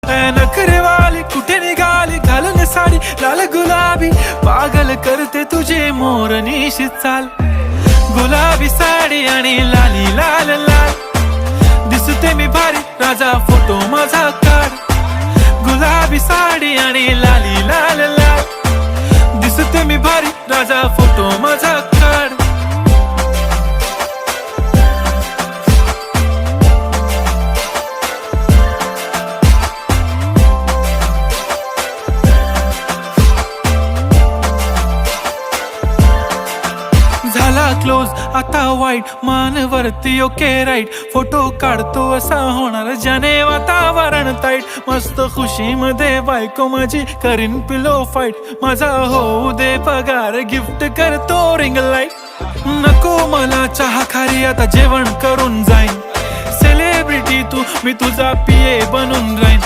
नखरेवाली कुठे निघाली घालून साडी लाल गुलाबी, पागल करते तुझे मोरनीशी चाल. गुलाबी साडी आणि लाली लाल लाल, दिसते मी भारी राजा फोटो माझा काढ. गुलाबी साडी आणि लाली लाल लाल, दिसते मी भारी राजा फोटो माझा काढ. झाला क्लोज आता वाईट, मानवरती ओके राईट. फोटो काढतो असा होणार ज्याने वातावरण ताईट. मस्त खुशी मध्ये बायको माझी करीन पिलो फाईट. माझा होऊ दे पगार गिफ्ट करतो रिंग लाईट. नको मला चहा खारी आता जेवण करून जाईन. सेलिब्रिटी तू मी तुझा पिये बनून राहीन.